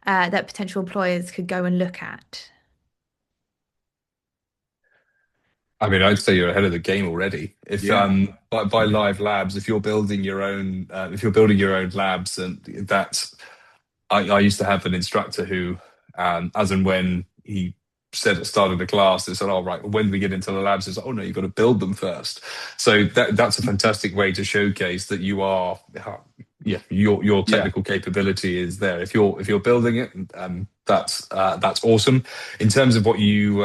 that potential employers could go and look at? I mean, I'd say you're ahead of the game already. If Yeah, by live labs, if you're building your own labs, and I used to have an instructor who, as and when he said at the start of the class, they said, "All right, when we get into the labs, it's like, oh no, you've got to build them first." So that's a fantastic way to showcase that your yeah, technical capability is there. If you're building it, that's awesome. In terms of what you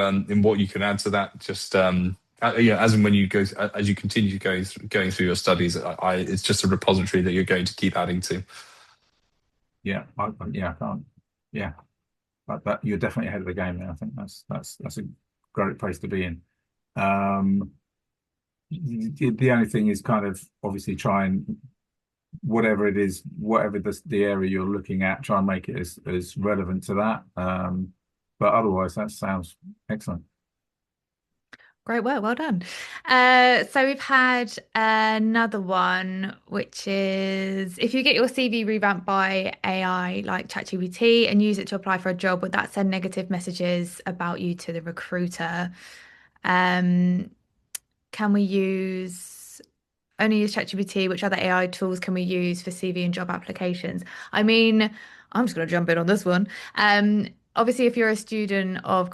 can add to that, just as and when as you continue going through your studies, it's just a repository that you're going to keep adding to. yeah. I can't. Yeah, but that you're definitely ahead of the game there. I think that's a great place to be in. Um, the only thing is kind of obviously try and whatever it is, whatever the area you're looking at, try and make it as relevant to that. But otherwise, that sounds excellent. Great work, well done. So we've had another one, which is if you get your CV revamped by AI like ChatGPT and use it to apply for a job, would that send negative messages about you to the recruiter? Um, can we only use ChatGPT? Which other AI tools can we use for CV and job applications? I mean, I'm just going to jump in on this one. Obviously, if you're a student of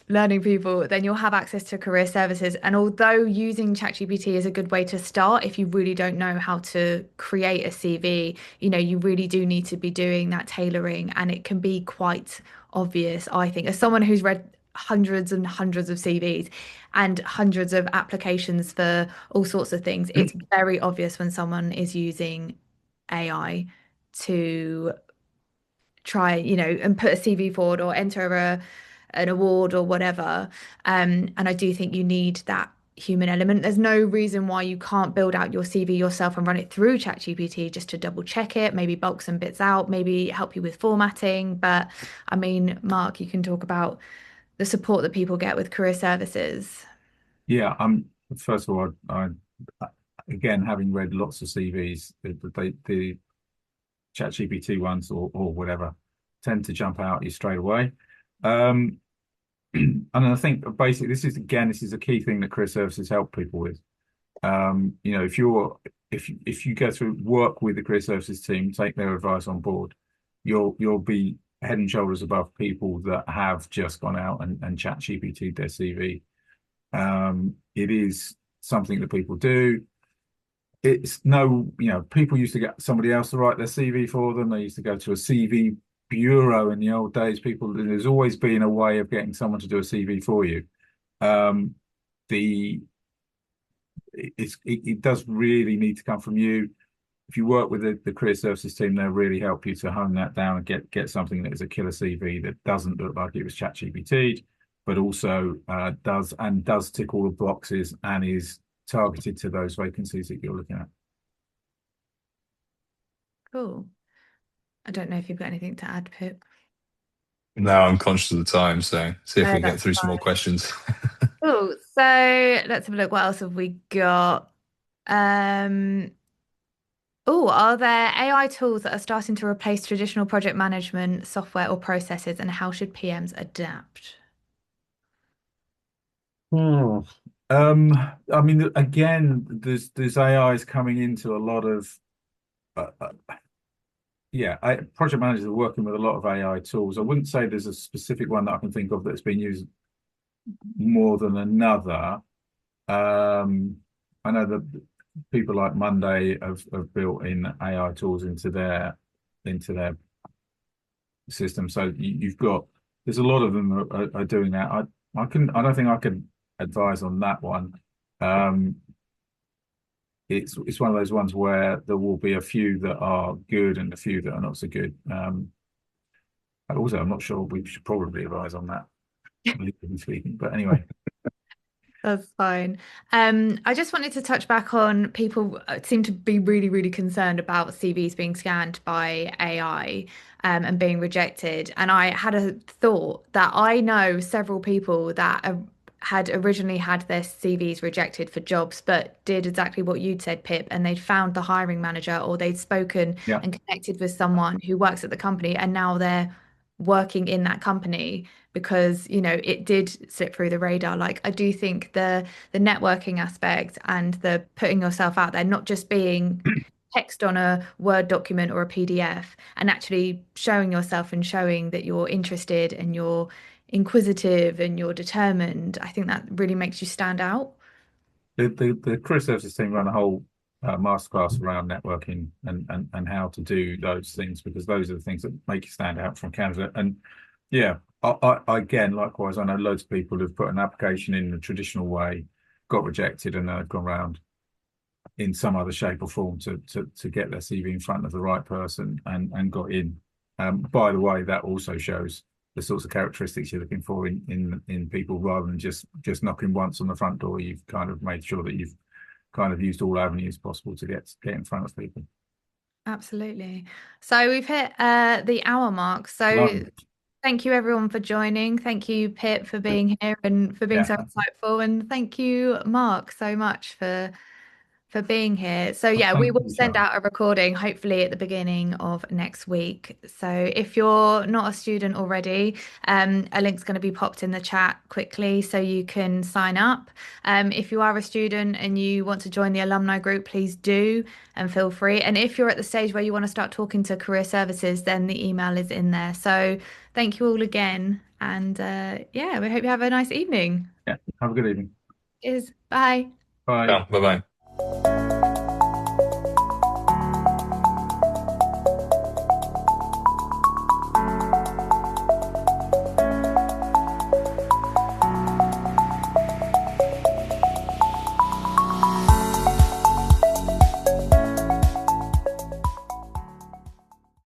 learning people, then you'll have access to career services. And although using ChatGPT is a good way to start, if you really don't know how to create a CV, you really do need to be doing that tailoring, and it can be quite obvious, I think, as someone who's read hundreds and hundreds of CVs and hundreds of applications for all sorts of things. It's very obvious when someone is using AI to try, and put a CV forward or enter an award or whatever. And I do think you need that human element. There's no reason why you can't build out your CV yourself and run it through ChatGPT just to double check it, maybe bulk some bits out, maybe help you with formatting. But I mean, Mark, you can talk about the support that people get with career services. Yeah, first of all, I again, having read lots of CVs, ChatGPT ones or whatever tend to jump out at you straight away. Um, and I think basically this is a key thing that career services help people with. If you go through work with the career services team, take their advice on board, you'll be head and shoulders above people that have just gone out and chat GPT their CV. It is something that people do. It's no, people used to get somebody else to write their CV for them. They used to go to a CV bureau in the old days. There's always been a way of getting someone to do a CV for you. Um, the it does really need to come from you. If you work with the career services team, they'll really help you to hone that down and get something that is a killer CV that doesn't look like it was ChatGPT, but also does tick all the boxes and is targeted to those vacancies that you're looking at. Cool. I don't know if you've got anything to add, Pip. Now I'm conscious of the time, so see if No, we can get that's through some more fine. questions. Cool. So let's have a look. What else have we got? Um, oh, are there AI tools that are starting to replace traditional project management software or processes, and how should PMs adapt? Hmm. Um, I mean, again, there's AIs coming into a lot of project managers are working with a lot of AI tools. I wouldn't say there's a specific one that I can think of that's been used more than another. I know that people like Monday have built in AI tools into their system. So you've got there's a lot of them are doing that. I don't think I can advise on that one. Um, it's one of those ones where there will be a few that are good and a few that are not so good. Also, I'm not sure we should probably advise on that, legally speaking. But anyway, That's fine. I just wanted to touch back on people seem to be really, really concerned about CVs being scanned by AI and being rejected. And I had a thought that I know several people that had originally had their CVs rejected for jobs, but did exactly what you'd said, Pip, and they'd found the hiring manager or they'd spoken yeah, and connected with someone who works at the company, and now they're working in that company because it did slip through the radar. Like, I do think the networking aspect and the putting yourself out there, not just being text on a Word document or a PDF, and actually showing yourself and showing that you're interested and you're inquisitive and you're determined, I think that really makes you stand out. the career services team run a whole masterclass around networking and how to do those things because those are the things that make you stand out from candidate. And yeah, again, likewise, I know loads of people who've put an application in the traditional way, got rejected, and then have gone around in some other shape or form to get their CV in front of the right person and got in. By the way, that also shows the sorts of characteristics you're looking for in people rather than just knocking once on the front door. You've kind of made sure that you've kind of used all avenues possible to get in front of people. Absolutely. So we've hit the hour mark. So Lovely. thank you everyone for joining. Thank you, Pip, for being here and for being Yeah. so insightful. And thank you, Mark, so much for being here. So yeah, we Thank will you, send Sharon. out a recording hopefully at the beginning of next week. So if you're not a student already, a link's going to be popped in the chat quickly so you can sign up. If you are a student and you want to join the alumni group, please do and feel free. And if you're at the stage where you want to start talking to career services, then the email is in there. So thank you all again. And yeah, we hope you have a nice evening. Yeah. Have a good evening. Bye. Bye. Bye bye.